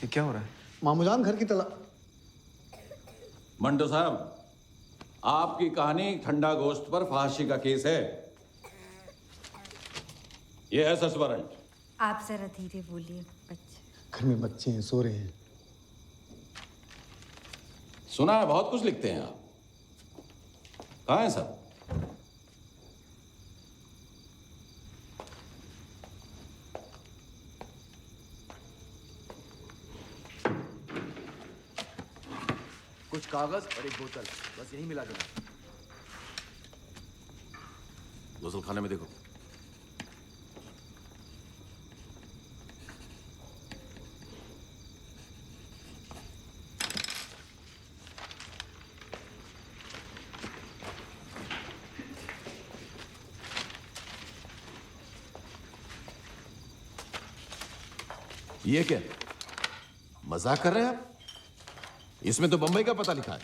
ये क्या हो रहा है? मामूजान घर की तला। मंटो साहब, आपकी कहानी ठंडा गोश्त पर फांसी का केस है। ये है सर्च वारंट। आप जरा धीरे बोलिए बच्चे। घर में बच्चे हैं, सो रहे हैं। सुना है बहुत कुछ लिखते हैं आप। कहाँ है सब? कुछ कागज और एक बोतल, बस यही मिला देना। गुसल खाने में देखो। ये क्या? मजाक कर रहे हैं आप? इसमें तो बंबई का पता लिखा है।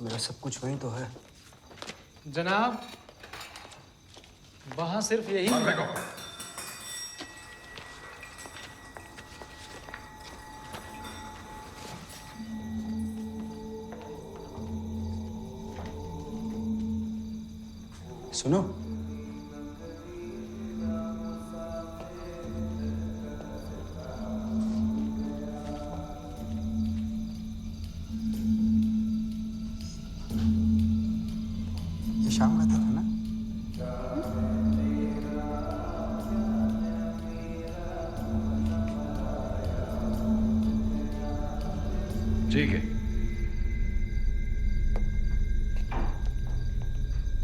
मेरा सब कुछ वही तो है। जनाब, वहां सिर्फ यही सुनो, ये शाम का था ना? ठीक है,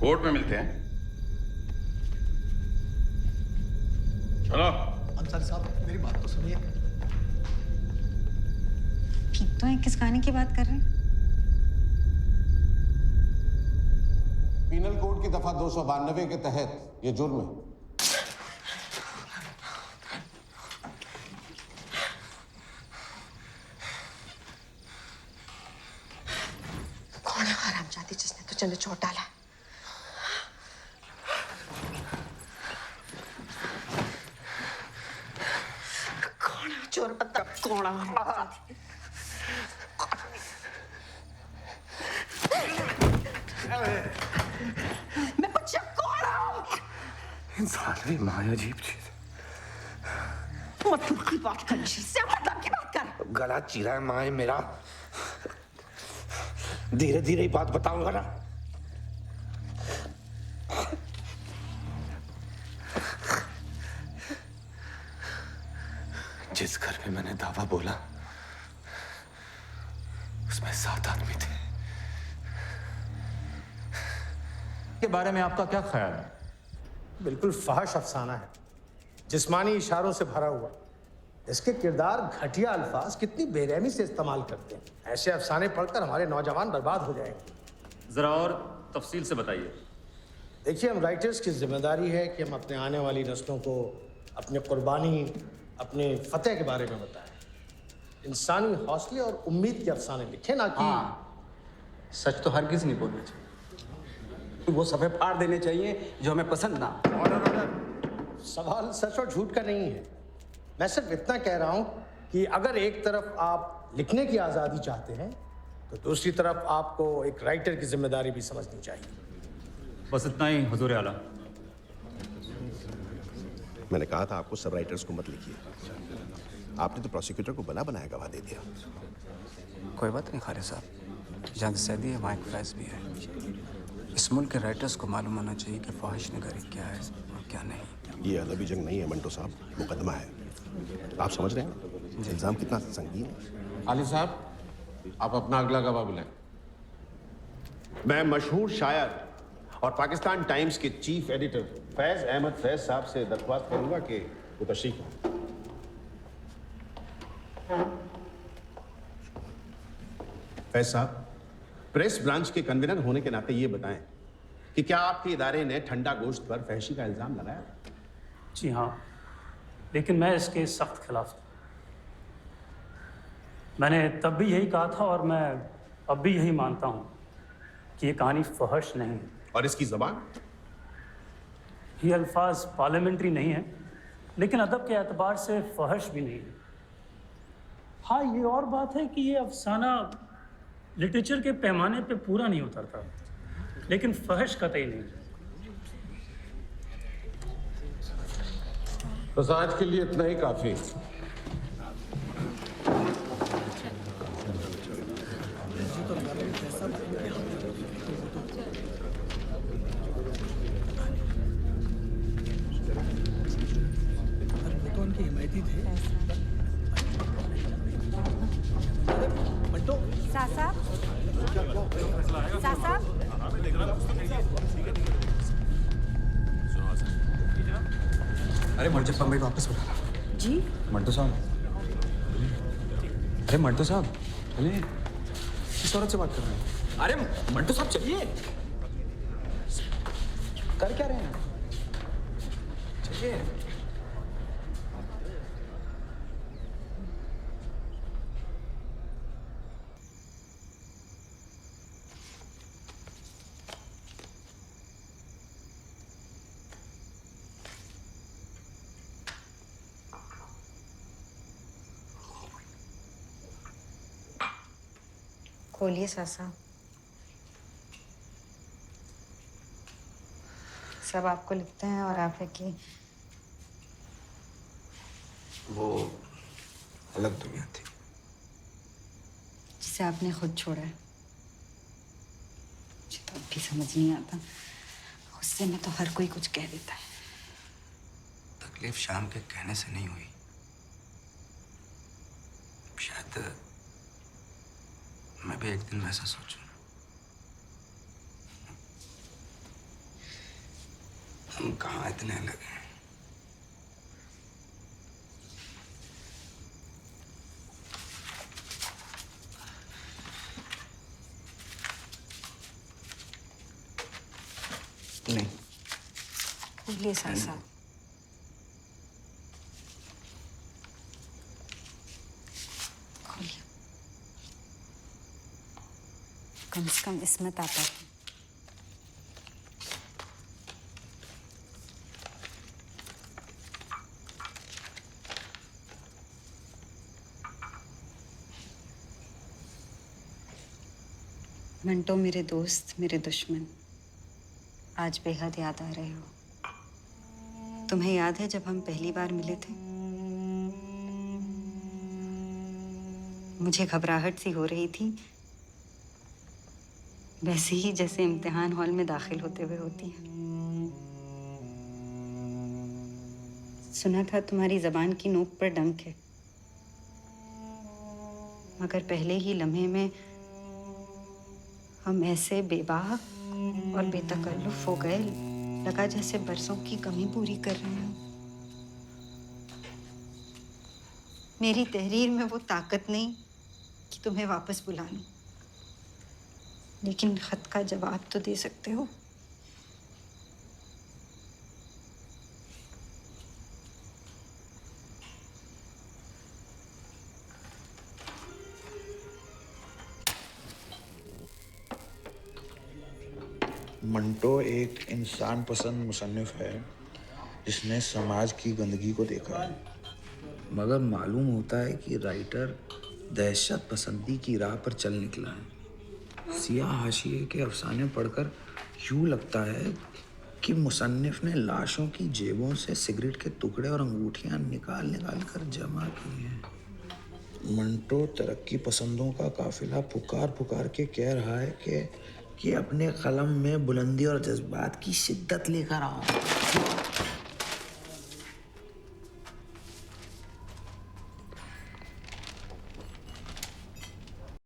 कोर्ट में मिलते हैं। चलो। अंसारी साहब, मेरी बात तो सुनिए। ठीक तो है, किस गाने की बात कर रहे हैं? पीनल कोड की दफा 292 के तहत ये जुर्म है। कौन है हरामजादी जिसने तुझे में चोट डाला? कौन है चोर? पता कौन है? मैं पूछा कौन हूँ? इंसान की माया अजीब चीज। मतलब की बात कर, से मतलब की बात कर। गला चीरा है माए मेरा। धीरे धीरे ही बात बताऊंगा ना। जिस घर में मैंने दावा बोला उसमें 7 आदमी थे। के बारे में आपका क्या ख्याल है? बिल्कुल फहश अफसाना है, जिस्मानी इशारों से भरा हुआ। इसके किरदार घटिया अल्फाज कितनी बेरहमी से इस्तेमाल करते हैं। ऐसे अफसाने पढ़कर हमारे नौजवान बर्बाद हो जाएंगे। जरा और तफसील से बताइए। देखिए, हम राइटर्स की जिम्मेदारी है कि हम अपने आने वाली नस्लों को अपनी कुर्बानी, अपने फतेह के बारे में बताएं। इंसानी हौसले और उम्मीद के अफसाने लिखें, ना कि सच तो हरगिज नहीं बोलना चाहिए। वो सफे फाड़ देने चाहिए जो हमें पसंद ना। सवाल सच और झूठ का नहीं है। मैं सिर्फ इतना कह रहा हूं कि अगर एक तरफ आप लिखने की आज़ादी चाहते हैं तो दूसरी तरफ आपको एक राइटर की जिम्मेदारी भी समझनी चाहिए। बस इतना ही हुजूर आला। मैंने कहा था आपको सब राइटर्स को मत लिखिए। आपने तो प्रोसिक्यूटर को बना बनाया गवाह दे दिया। कोई बात नहीं खालिद साहब, जंग सैदी है, माइक फैज भी है। इस मुल्क के राइटर्स को मालूम होना चाहिए कि फ़ाहिश नगरी क्या है और क्या नहीं। ये अदबी जंग नहीं है मंटो साहब, मुकदमा है। आप समझ रहे हैं इल्जाम कितना संगीन है? आली साहब, आप अपना अगला गवाह बुलाएं। मैं मशहूर शायर और पाकिस्तान टाइम्स के चीफ एडिटर फैज अहमद फैज साहब से दरख्वास्त करूंगा कि वो तशरीफ लाएं। फैज साहब, प्रेस ब्रांच के कन्वीनर होने के नाते ये बताएं कि क्या आपके इदारे ने ठंडा गोश्त पर फहशी का इल्जाम लगाया? जी हाँ, लेकिन मैं इसके सख्त खिलाफ था। मैंने तब भी यही कहा था और मैं अब भी यही मानता हूँ कि ये कहानी फहश नहीं है। और इसकी ज़बान? ये अल्फाज पार्लियामेंट्री नहीं है, लेकिन अदब के एतबार से फहश भी नहीं है। हाँ, ये और बात है कि ये अफसाना लिटरेचर के पैमाने पे पूरा नहीं उतरता, लेकिन फहश कतई नहीं। बस आज के लिए इतना ही काफी। अरे मुझे बम्बई वापस बुला जी मंटो साहब। अरे मंटो साहब चलिए, किस औरत से बात कर रहे हैं? अरे मंटो साहब चलिए, कर क्या रहे हैं? चलिए। खोलिए सासा। सब आपको लिखते हैं और आप है कि वो अलग दुनिया थी जिसे आपने खुद छोड़ा है। मुझे तो अब भी समझ नहीं आता, गुस्से में तो हर कोई कुछ कह देता है। तकलीफ शाम के कहने से नहीं हुई, शायद मैं भी एक दिन वैसा सोचूं। हम कहाँ इतने अलग हैं। नहीं, खोलिए सासा। खोलिए, कम से कम इसमें ताकत है। मंटो, मेरे दोस्त, मेरे दुश्मन, आज बेहद याद आ रहे हो। तुम्हें याद है जब हम पहली बार मिले थे? मुझे घबराहट सी हो रही थी, वैसे ही जैसे इम्तिहान हॉल में दाखिल होते हुए होती है। सुना था तुम्हारी जबान की नोक पर डंक है, मगर पहले ही लम्हे में हम ऐसे बेबाक और बेतकल्लुफ हो गए, लगा जैसे बरसों की कमी पूरी कर रहे हैं। मेरी तहरीर में वो ताकत नहीं कि तुम्हें वापस बुला लूं, लेकिन खत का जवाब तो दे सकते हो। मंटो एक इंसान पसंद मुसन्निफ है जिसने समाज की गंदगी को देखा है, मगर मालूम होता है कि राइटर दहशत पसंदी की राह पर चल निकला है। सियाह हाशिए के अफसाने पढ़कर यूँ लगता है कि मुसन्निफ ने लाशों की जेबों से सिगरेट के टुकड़े और अंगूठियाँ निकाल निकाल कर जमा की हैं। मंटो तरक्की पसंदों का काफिला पुकार पुकार के कह रहा है कि अपने कलम में बुलंदी और जज्बात की शिद्दत लेकर आओ।